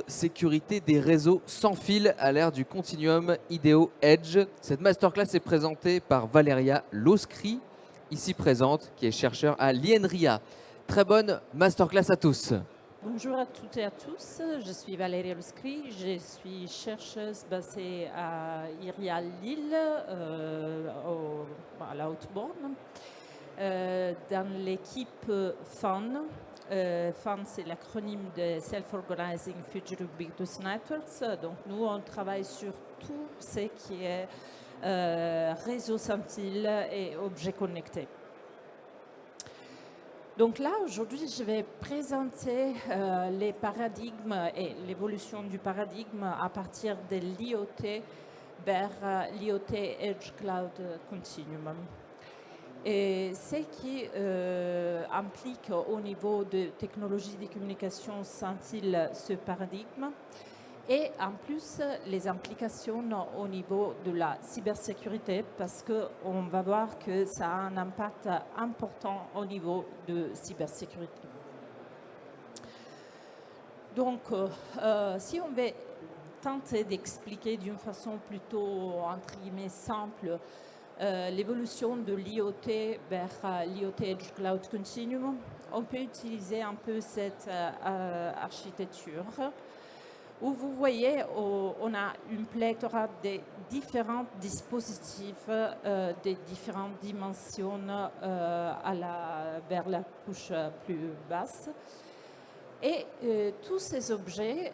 sécurité des réseaux sans fil à l'ère du Continuum IDEO Edge. Cette masterclass est présentée par Valeria Loscri, ici présente, qui est chercheur à l'INRIA. Très bonne masterclass à tous. Bonjour à toutes et à tous, je suis Valérie Luscri, je suis chercheuse basée à IRIA Lille, à la Haute-Borne, dans l'équipe FUN. FUN, c'est l'acronyme de Self-Organizing Future Ubiquitous Networks. Donc nous, on travaille sur tout ce qui est réseau sans fil et objets connectés. Donc là, aujourd'hui, je vais présenter les paradigmes et l'évolution du paradigme à partir de l'IoT vers l'IoT Edge Cloud Continuum. Et ce qui implique au niveau de technologies de communication sans fil ce paradigme, et en plus les implications au niveau de la cybersécurité, parce qu'on va voir que ça a un impact important au niveau de cybersécurité. Donc, si on veut tenter d'expliquer d'une façon plutôt, entre guillemets, simple, l'évolution de l'IoT vers l'IoT Edge Cloud Continuum, on peut utiliser un peu cette architecture où vous voyez, on a une pléthore de différents dispositifs de différentes dimensions vers la couche plus basse. Et tous ces objets,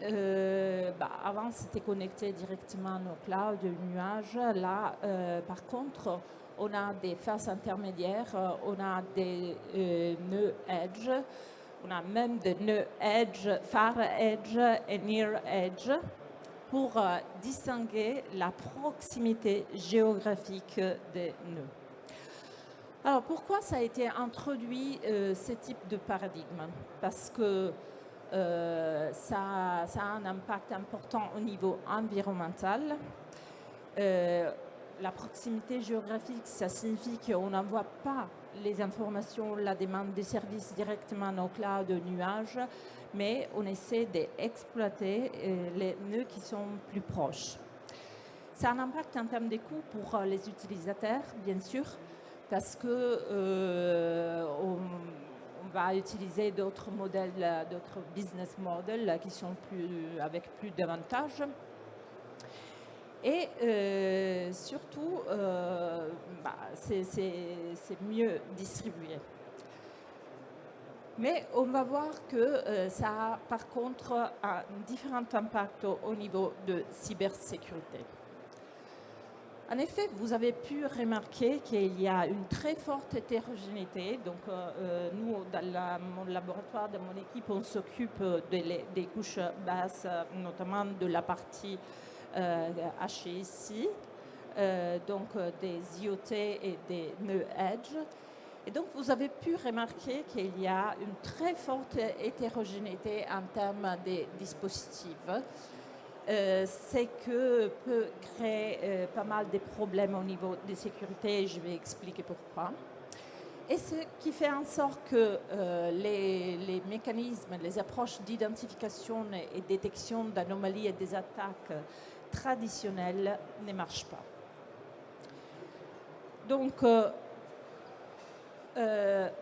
avant c'était connecté directement au cloud, au nuage. Là, par contre, on a des phases intermédiaires, on a des nœuds edge, on a même des nœuds edge, far edge et near edge pour distinguer la proximité géographique des nœuds. Alors pourquoi ça a été introduit ce type de paradigme? Parce que ça a un impact important au niveau environnemental. La proximité géographique, ça signifie qu'on n'envoie pas les informations, la demande des services directement au cloud, au nuage, mais on essaie d'exploiter les nœuds qui sont plus proches. Ça a un impact en termes de coûts pour les utilisateurs, bien sûr, parce que on va utiliser d'autres modèles, d'autres business models qui sont avec plus d'avantages. Et surtout, c'est mieux distribué. Mais on va voir que ça a par contre un différent impact au niveau de cybersécurité. En effet, vous avez pu remarquer qu'il y a une très forte hétérogénéité. Donc, nous, dans mon laboratoire, dans mon équipe, on s'occupe des couches basses, notamment de la partie HEC, donc des IoT et des nœuds Edge. Et donc, vous avez pu remarquer qu'il y a une très forte hétérogénéité en termes des dispositifs. C'est que peut créer pas mal de problèmes au niveau de sécurité, et je vais expliquer pourquoi. Et ce qui fait en sorte que les mécanismes, les approches d'identification et détection d'anomalies et des attaques traditionnelles ne marchent pas. Donc,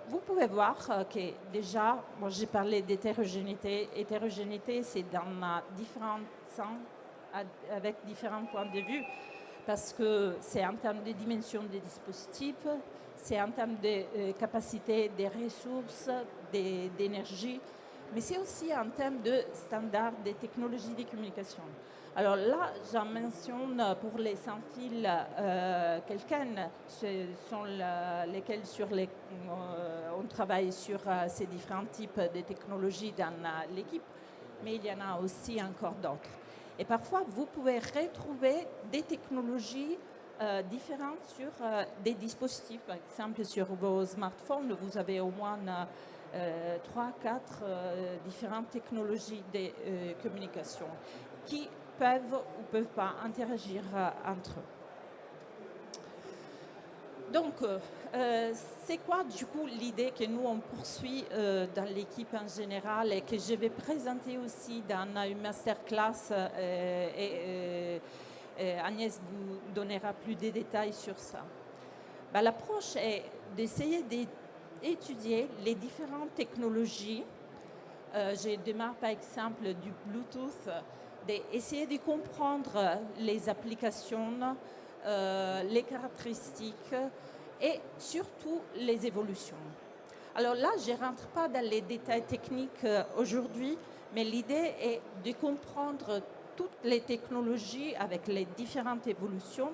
vous pouvez voir que déjà, moi j'ai parlé d'hétérogénéité. Hétérogénéité, c'est dans différents sens, avec différents points de vue, parce que c'est en termes de dimension des dispositifs, c'est en termes de capacité des ressources, d'énergie, mais c'est aussi en termes de standards des technologies de communication. Alors là, j'en mentionne pour les sans-fil quelques-uns, ce sont lesquels on travaille sur ces différents types de technologies dans l'équipe, mais il y en a aussi encore d'autres. Et parfois, vous pouvez retrouver des technologies différentes sur des dispositifs. Par exemple, sur vos smartphones, vous avez au moins 3-4 différentes technologies de communication qui peuvent ou ne peuvent pas interagir entre eux. Donc, c'est quoi du coup l'idée que nous on poursuit dans l'équipe en général et que je vais présenter aussi dans une masterclass et Agnès vous donnera plus de détails sur ça. Ben, l'approche est d'essayer d'étudier les différentes technologies. Je démarre par exemple du Bluetooth, d'essayer de comprendre les applications, les caractéristiques et surtout les évolutions. Alors là, je ne rentre pas dans les détails techniques aujourd'hui, mais l'idée est de comprendre toutes les technologies avec les différentes évolutions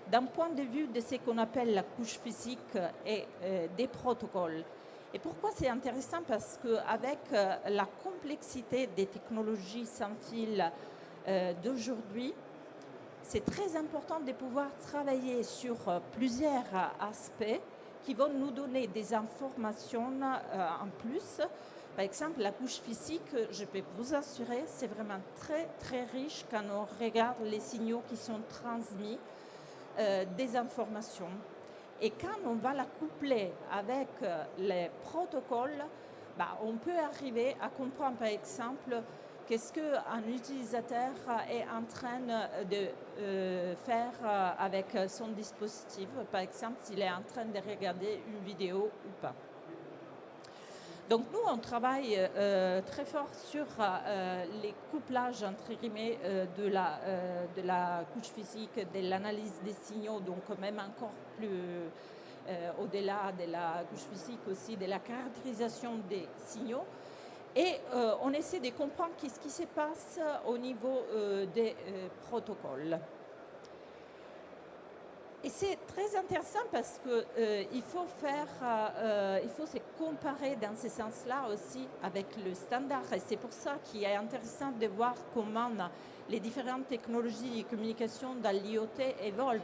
d'un point de vue de ce qu'on appelle la couche physique et des protocoles. Et pourquoi c'est intéressant? Parce qu'avec la complexité des technologies sans fil d'aujourd'hui, c'est très important de pouvoir travailler sur plusieurs aspects qui vont nous donner des informations en plus. Par exemple, la couche physique, je peux vous assurer, c'est vraiment très, très riche quand on regarde les signaux qui sont transmis des informations. Et quand on va la coupler avec les protocoles, on peut arriver à comprendre, par exemple, qu'est-ce qu'un utilisateur est en train de faire avec son dispositif, par exemple, s'il est en train de regarder une vidéo ou pas. Donc nous, on travaille très fort sur les couplages, entre guillemets, de la couche physique, de l'analyse des signaux, donc même encore plus au-delà de la couche physique aussi, de la caractérisation des signaux. Et on essaie de comprendre ce qui se passe au niveau des protocoles. Et c'est très intéressant parce qu'il faut se comparer dans ce sens-là aussi avec le standard. Et c'est pour ça qu'il est intéressant de voir comment les différentes technologies de communication dans l'IoT évoluent.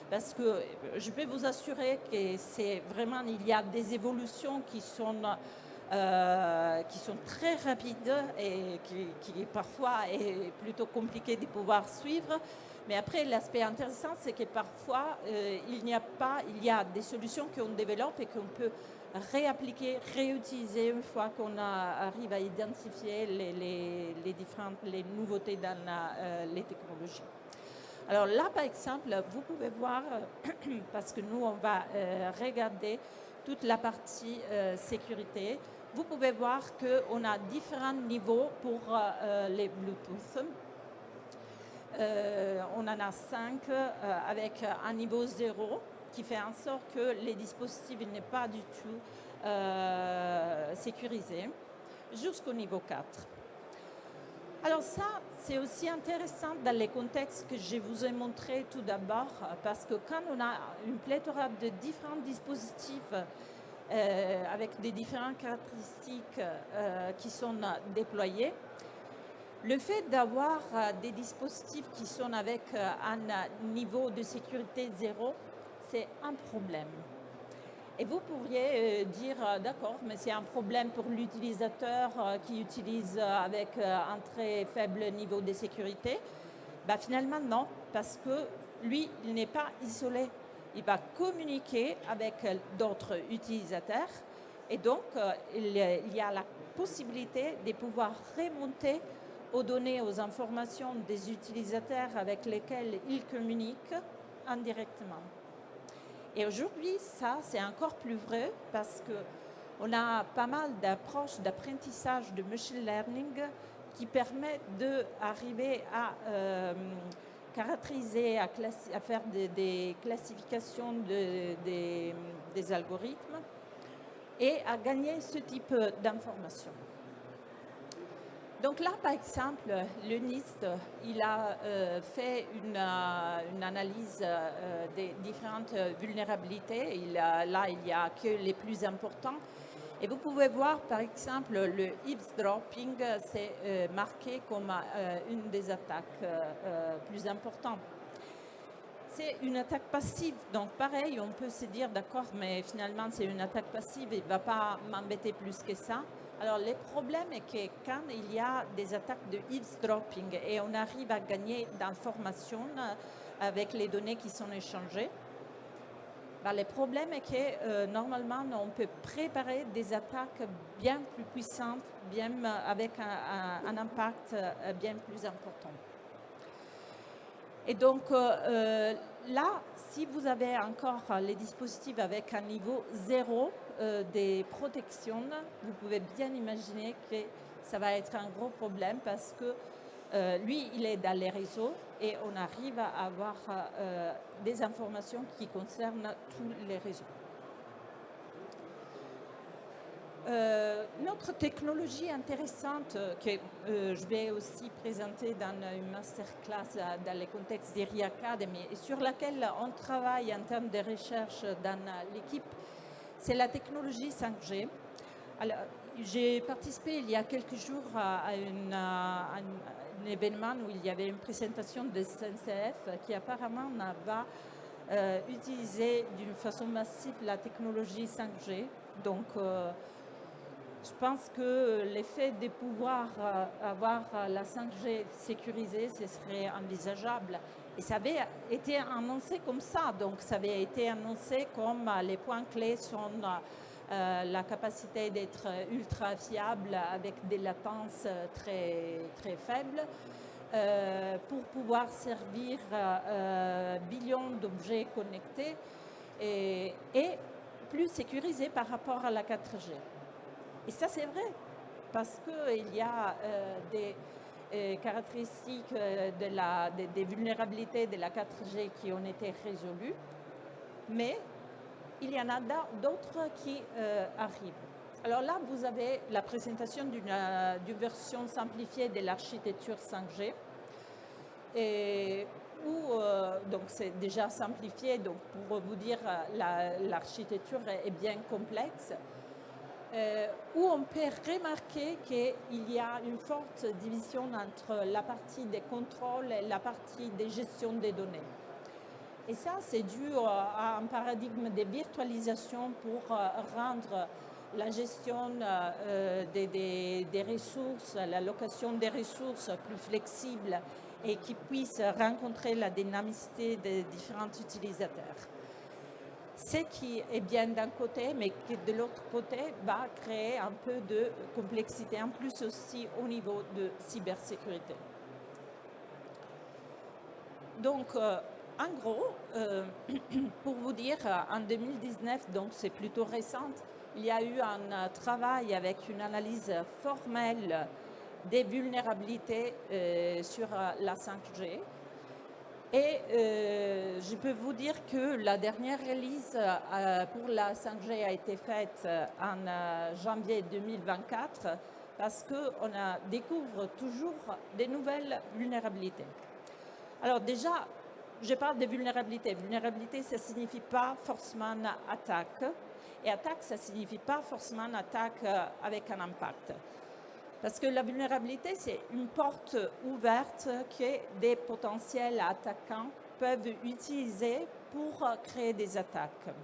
Parce que je peux vous assurer que c'est vraiment, il y a des évolutions qui sont très rapides et qui parfois est plutôt compliqué de pouvoir suivre. Mais après, l'aspect intéressant, c'est que parfois, il y a des solutions qu'on développe et qu'on peut réappliquer, réutiliser une fois qu'on arrive à identifier les nouveautés dans les technologies. Alors là, par exemple, vous pouvez voir, parce que nous, on va regarder toute la partie sécurité, vous pouvez voir qu'on a différents niveaux pour les Bluetooth. On en a 5 avec un niveau 0 qui fait en sorte que les dispositifs n'est pas du tout sécurisés, jusqu'au niveau 4. Alors ça, c'est aussi intéressant dans les contextes que je vous ai montrés tout d'abord, parce que quand on a une pléthore de différents dispositifs avec des différentes caractéristiques qui sont déployés, le fait d'avoir des dispositifs qui sont avec un niveau de sécurité 0, c'est un problème. Et vous pourriez dire, d'accord, mais c'est un problème pour l'utilisateur qui utilise avec un très faible niveau de sécurité. Finalement, non, parce que lui, il n'est pas isolé. Il va communiquer avec d'autres utilisateurs et donc il y a la possibilité de pouvoir remonter aux données, aux informations des utilisateurs avec lesquels il communique indirectement. Et aujourd'hui, ça, c'est encore plus vrai parce qu'on a pas mal d'approches d'apprentissage de machine learning qui permettent d'arriver à caractériser, à faire des classifications des algorithmes et à gagner ce type d'informations. Donc là, par exemple, le NIST, il a fait une analyse des différentes vulnérabilités. Là, il n'y a que les plus importants. Et vous pouvez voir, par exemple, le eavesdropping, c'est marqué comme une des attaques plus importantes. C'est une attaque passive, donc pareil, on peut se dire, d'accord, mais finalement, c'est une attaque passive, il ne va pas m'embêter plus que ça. Alors, le problème est que quand il y a des attaques de eavesdropping et on arrive à gagner d'informations avec les données qui sont échangées, Le problème est que normalement, on peut préparer des attaques bien plus puissantes, bien avec un impact bien plus important. Et donc là, si vous avez encore les dispositifs avec un niveau 0 des protections, vous pouvez bien imaginer que ça va être un gros problème parce que lui, il est dans les réseaux et on arrive à avoir des informations qui concernent tous les réseaux. Notre technologie intéressante que je vais aussi présenter dans une masterclass dans le contexte d'ERI Academy et sur laquelle on travaille en termes de recherche dans l'équipe, c'est la technologie 5G. Alors, j'ai participé il y a quelques jours à un événement où il y avait une présentation de SNCF qui apparemment va utiliser d'une façon massive la technologie 5G. Donc, je pense que l'effet de pouvoir avoir la 5G sécurisée, ce serait envisageable. Et ça avait été annoncé comme ça. Donc, ça avait été annoncé comme les points clés sont la capacité d'être ultra fiable avec des latences très, très faibles pour pouvoir servir billions d'objets connectés et plus sécurisés par rapport à la 4G. Et ça, c'est vrai, parce qu'il y a des caractéristiques des vulnérabilités de la 4G qui ont été résolues, mais il y en a d'autres qui arrivent. Alors là, vous avez la présentation d'une version simplifiée de l'architecture 5G, donc c'est déjà simplifié, donc pour vous dire, l'architecture est bien complexe. Où on peut remarquer qu'il y a une forte division entre la partie des contrôles et la partie des gestions des données. Et ça, c'est dû à un paradigme de virtualisation pour rendre la gestion des ressources, l'allocation des ressources plus flexible et qui puisse rencontrer la dynamicité des différents utilisateurs. Ce qui est bien d'un côté, mais qui de l'autre côté va créer un peu de complexité, en plus aussi au niveau de cybersécurité. Donc, en gros, pour vous dire, en 2019, donc c'est plutôt récent, il y a eu un travail avec une analyse formelle des vulnérabilités sur la 5G. Et je peux vous dire que la dernière release pour la 5G a été faite en janvier 2024 parce qu'on découvre toujours des nouvelles vulnérabilités. Alors déjà, je parle de vulnérabilité. Vulnérabilité, ça ne signifie pas forcément attaque. Et attaque, ça ne signifie pas forcément attaque avec un impact. Parce que la vulnérabilité, c'est une porte ouverte que des potentiels attaquants peuvent utiliser pour créer des attaques.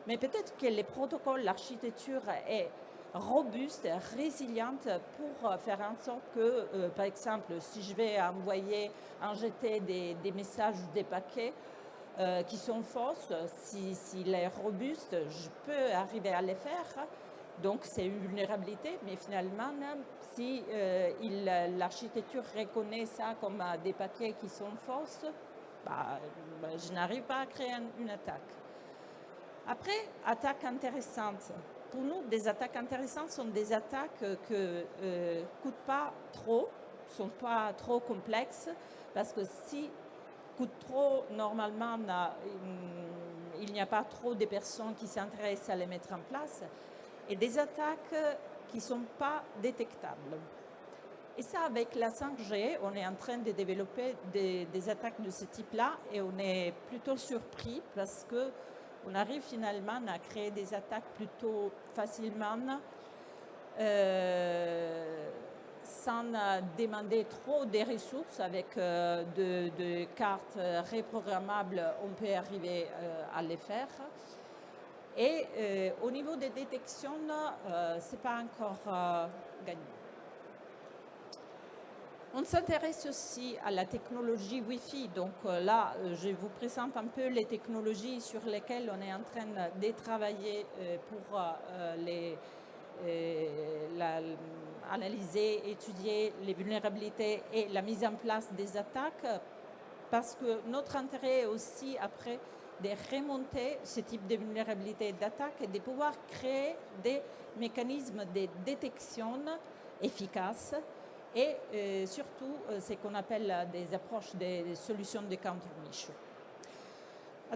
Mais peut-être que les protocoles, l'architecture est robuste, résiliente pour faire en sorte que, par exemple, si je vais envoyer, injecter des messages ou des paquets qui sont fausses, s'il est robuste, je peux arriver à les faire. Donc c'est une vulnérabilité, mais finalement, si l'architecture reconnaît ça comme des paquets qui sont fausses, je n'arrive pas à créer une attaque. Après, attaque intéressante. Pour nous, des attaques intéressantes sont des attaques qui ne coûtent pas trop, ne sont pas trop complexes, parce que si coûtent trop, normalement, il n'y a pas trop de personnes qui s'intéressent à les mettre en place. Et des attaques qui ne sont pas détectables. Et ça, avec la 5G, on est en train de développer des attaques de ce type-là et on est plutôt surpris parce qu'on arrive finalement à créer des attaques plutôt facilement sans demander trop de ressources. Avec de cartes reprogrammables, on peut arriver à les faire. Et au niveau des détections, ce n'est pas encore gagné. On s'intéresse aussi à la technologie Wi-Fi. Donc là, je vous présente un peu les technologies sur lesquelles on est en train de travailler pour analyser, étudier les vulnérabilités et la mise en place des attaques. Parce que notre intérêt est aussi, après, de remonter ce type de vulnérabilité d'attaque et de pouvoir créer des mécanismes de détection efficaces et surtout ce qu'on appelle des approches des solutions de countermeasure.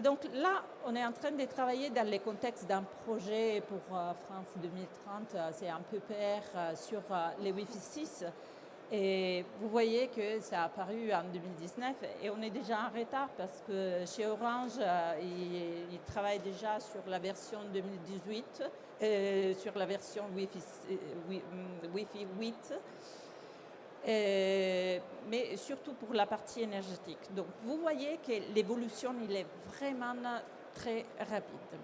Donc là, on est en train de travailler dans le contexte d'un projet pour France 2030, c'est un peu PR sur les Wi-Fi 6. Et vous voyez que ça a apparu en 2019 et on est déjà en retard parce que chez Orange, ils travaillent déjà sur la version 2018, sur la version Wi-Fi 8. Mais surtout pour la partie énergétique. Donc vous voyez que l'évolution il est vraiment très rapide.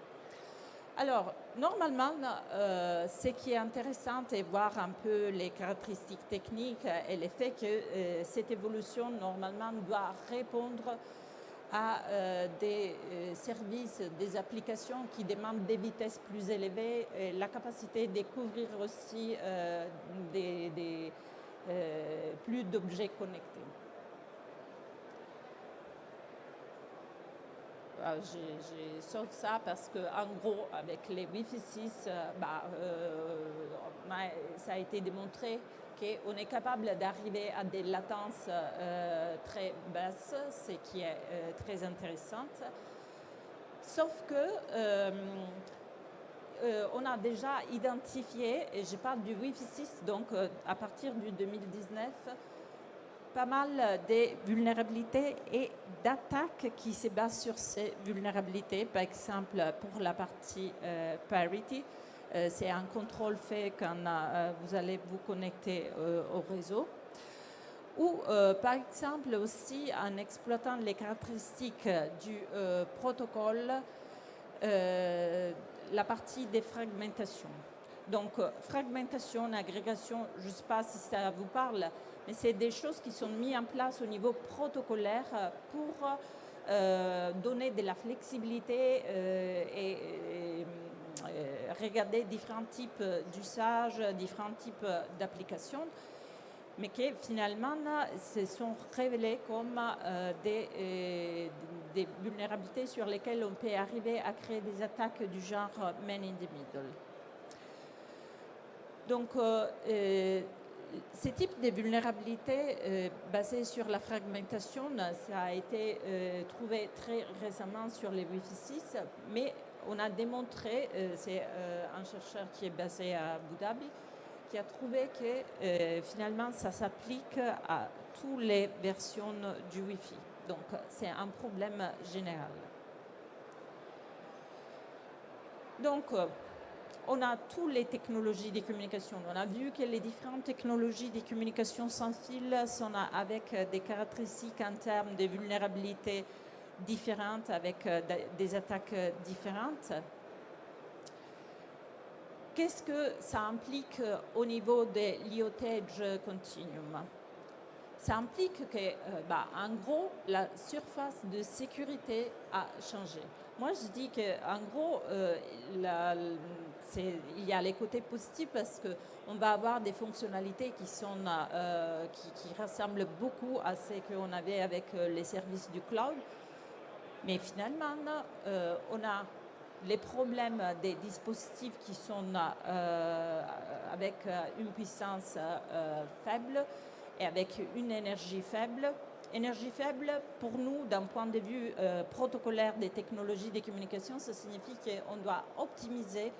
Alors, normalement, ce qui est intéressant est voir un peu les caractéristiques techniques et le fait que cette évolution, normalement, doit répondre à des services, des applications qui demandent des vitesses plus élevées et la capacité de couvrir aussi plus d'objets connectés. J'ai sorti ça parce que, en gros, avec les Wi-Fi 6, ça a été démontré qu'on est capable d'arriver à des latences très basses, ce qui est très intéressant. Sauf que on a déjà identifié, et je parle du Wi-Fi 6, donc à partir du 2019, pas mal de vulnérabilités et d'attaques qui se basent sur ces vulnérabilités. Par exemple, pour la partie parity, c'est un contrôle fait quand vous allez vous connecter au réseau. Ou par exemple aussi en exploitant les caractéristiques du protocole, la partie des fragmentations. Donc fragmentation, agrégation, je ne sais pas si ça vous parle, mais c'est des choses qui sont mises en place au niveau protocolaire pour donner de la flexibilité et regarder différents types d'usages, différents types d'applications, mais qui finalement se sont révélées comme des vulnérabilités sur lesquelles on peut arriver à créer des attaques du genre man in the middle. Donc, ce type de vulnérabilité basée sur la fragmentation, ça a été trouvé très récemment sur les Wi-Fi 6, mais on a démontré, c'est un chercheur qui est basé à Abu Dhabi, qui a trouvé que finalement ça s'applique à toutes les versions du Wi-Fi. Donc c'est un problème général. Donc on a toutes les technologies de communication. On a vu que les différentes technologies de communication sans fil sont avec des caractéristiques en termes de vulnérabilité différentes, avec des attaques différentes. Qu'est-ce que ça implique au niveau de l'IoT Edge Continuum? Ça implique que, en gros, la surface de sécurité a changé. Moi, je dis qu'en gros, il y a les côtés positifs parce qu'on va avoir des fonctionnalités qui ressemblent beaucoup à ce qu'on avait avec les services du cloud. Mais finalement, on a les problèmes des dispositifs qui sont avec une puissance faible et avec une énergie faible. Énergie faible, pour nous, d'un point de vue protocolaire des technologies de communication, ça signifie qu'on doit optimiser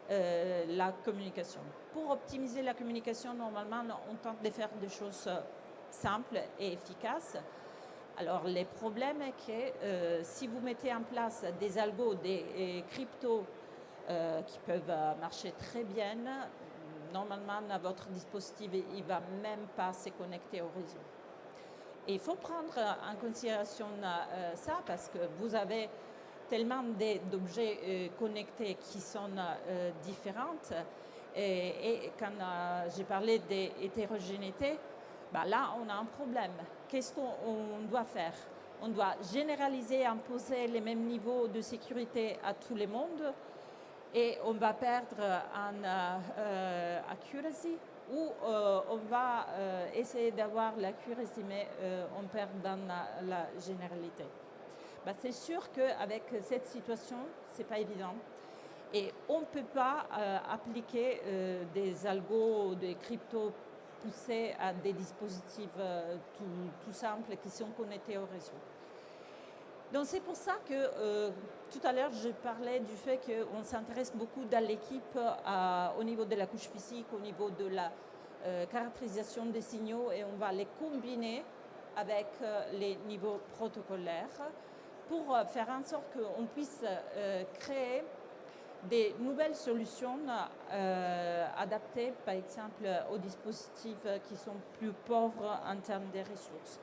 la communication. Pour optimiser la communication, normalement, on tente de faire des choses simples et efficaces. Alors, le problème est que si vous mettez en place des algos, des cryptos qui peuvent marcher très bien, normalement, votre dispositif ne va même pas se connecter au réseau. Et il faut prendre en considération ça parce que vous avez tellement d'objets connectés qui sont différents. Et quand j'ai parlé d'hétérogénéité, Bah là, on a un problème. Qu'est-ce qu'on doit faire? On doit généraliser, imposer les mêmes niveaux de sécurité à tout le monde et on va perdre en accuracy ou on va essayer d'avoir l'accuracy mais on perd dans la généralité. Bah, c'est sûr qu'avec cette situation, ce n'est pas évident. Et on ne peut pas appliquer des algos, des cryptos poussés à des dispositifs tout simples qui sont connectés au réseau. Donc c'est pour ça que tout à l'heure je parlais du fait qu'on s'intéresse beaucoup dans l'équipe au niveau de la couche physique, au niveau de la caractérisation des signaux et on va les combiner avec les niveaux protocolaires pour faire en sorte qu'on puisse créer des nouvelles solutions adaptées, par exemple, aux dispositifs qui sont plus pauvres en termes de ressources.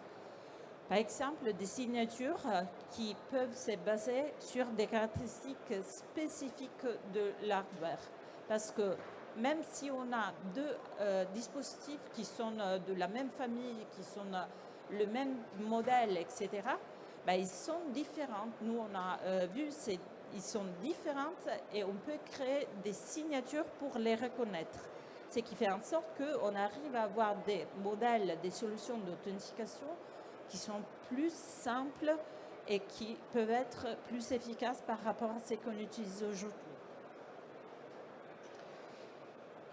Par exemple, des signatures qui peuvent se baser sur des caractéristiques spécifiques de l'hardware. Parce que même si on a deux dispositifs qui sont de la même famille, qui sont le même modèle, etc., ben, ils sont différents. Nous, on a vu ils sont différentes et on peut créer des signatures pour les reconnaître. Ce qui fait en sorte qu'on arrive à avoir des modèles, des solutions d'authentification qui sont plus simples et qui peuvent être plus efficaces par rapport à ce qu'on utilise aujourd'hui.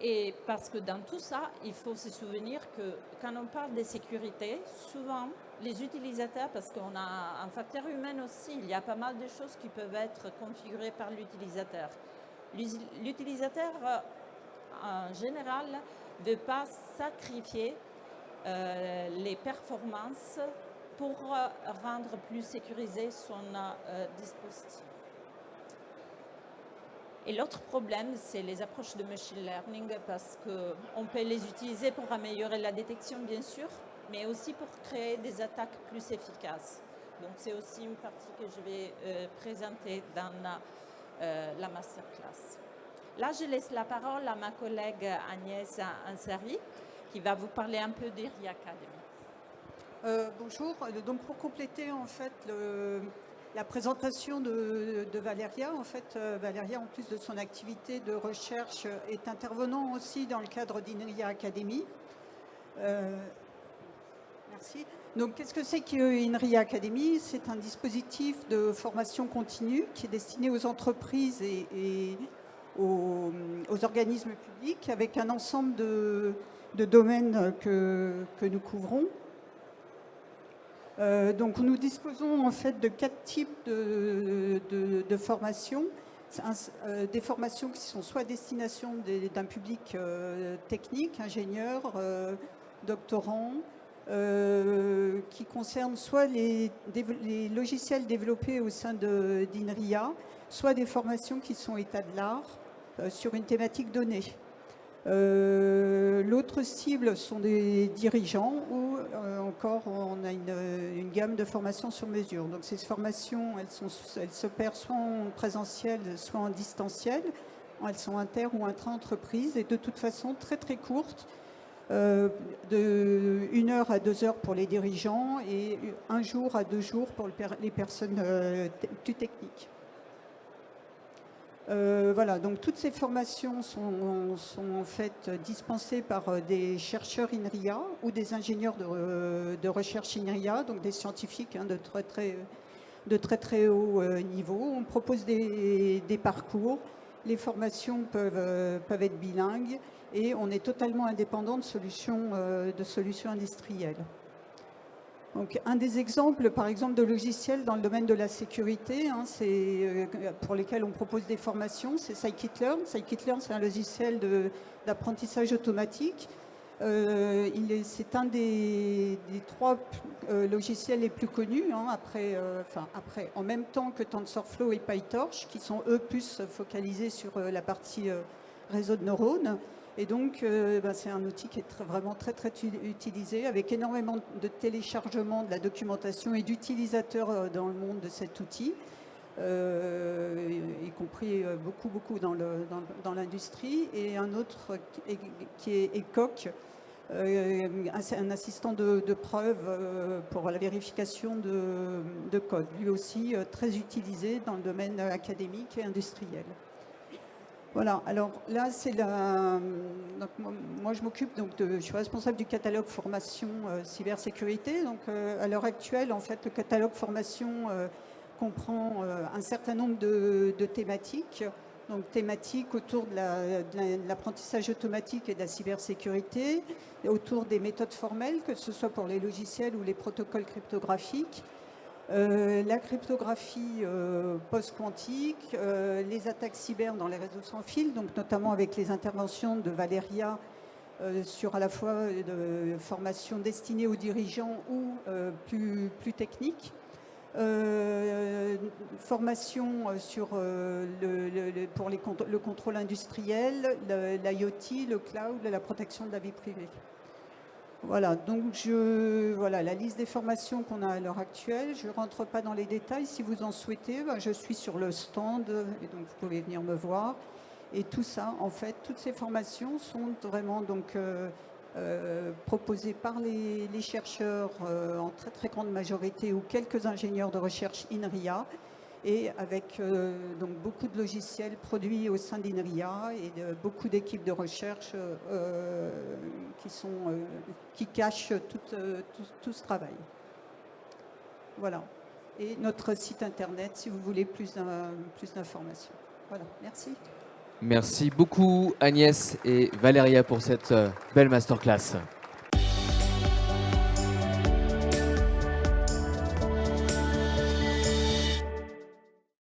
Et parce que dans tout ça, il faut se souvenir que quand on parle de sécurité, souvent les utilisateurs, parce qu'on a un facteur humain aussi, il y a pas mal de choses qui peuvent être configurées par l'utilisateur. L'utilisateur, en général, ne veut pas sacrifier les performances pour rendre plus sécurisé son dispositif. Et l'autre problème, c'est les approches de machine learning parce qu'on peut les utiliser pour améliorer la détection, bien sûr, mais aussi pour créer des attaques plus efficaces. Donc, c'est aussi une partie que je vais présenter dans la masterclass. Là, je laisse la parole à ma collègue Agnès Ansari, qui va vous parler un peu d'IRI Academy. Bonjour. Donc, pour compléter, en fait, la présentation de Valéria, en fait, Valéria, en plus de son activité de recherche, est intervenant aussi dans le cadre d'INRIA Academy. Merci. Donc, qu'est-ce que c'est qu'INRIA Academy? C'est un dispositif de formation continue qui est destiné aux entreprises et aux organismes publics avec un ensemble de domaines que nous couvrons. Donc nous disposons en fait de 4 types de formations. Des formations qui sont soit à destination d'un public technique, ingénieur, doctorant, qui concernent soit les logiciels développés au sein d'INRIA, soit des formations qui sont état de l'art sur une thématique donnée. L'autre cible sont des dirigeants ou encore on a une gamme de formations sur mesure. Donc ces formations, elles s'opèrent soit en présentiel, soit en distanciel. Elles sont inter- ou intra-entreprises et de toute façon très très courtes, de 1 heure à 2 heures pour les dirigeants et 1 jour à 2 jours pour les personnes plus techniques. Voilà, donc toutes ces formations sont en fait dispensées par des chercheurs INRIA ou des ingénieurs de recherche INRIA, donc des scientifiques de très très haut niveau. On propose des parcours, les formations peuvent être bilingues et on est totalement indépendant de solutions industrielles. Donc, un des exemples, par exemple, de logiciels dans le domaine de la sécurité, pour lesquels on propose des formations, c'est Scikit-learn. Scikit-learn, c'est un logiciel d'apprentissage automatique. C'est un des 3 logiciels les plus connus, en même temps que TensorFlow et PyTorch, qui sont eux plus focalisés sur la partie réseau de neurones. Et donc, c'est un outil qui est vraiment très, très utilisé, avec énormément de téléchargements de la documentation et d'utilisateurs dans le monde de cet outil, y compris beaucoup dans l'industrie. Et un autre qui est ECOC, un assistant de preuve pour la vérification de code, lui aussi très utilisé dans le domaine académique et industriel. Voilà, alors là, c'est la. Donc, moi, je m'occupe, je suis responsable du catalogue formation cybersécurité. Donc, à l'heure actuelle, en fait, le catalogue formation comprend un certain nombre de thématiques. Donc, thématiques autour de l'apprentissage automatique et de la cybersécurité, et autour des méthodes formelles, que ce soit pour les logiciels ou les protocoles cryptographiques. La cryptographie post-quantique, les attaques cyber dans les réseaux sans fil, donc notamment avec les interventions de Valéria sur à la fois de formation destinée aux dirigeants ou plus techniques. Formation sur pour le contrôle industriel, l'IoT, le cloud, la protection de la vie privée. Voilà, donc voilà la liste des formations qu'on a à l'heure actuelle. Je ne rentre pas dans les détails. Si vous en souhaitez, je suis sur le stand et donc vous pouvez venir me voir. Et tout ça, en fait, toutes ces formations sont vraiment donc proposées par les chercheurs en très très grande majorité ou quelques ingénieurs de recherche INRIA, et avec donc beaucoup de logiciels produits au sein d'INRIA et beaucoup d'équipes de recherche qui cachent tout ce travail. Voilà. Et notre site internet si vous voulez plus d'informations. Voilà, merci. Merci beaucoup Agnès et Valéria pour cette belle masterclass.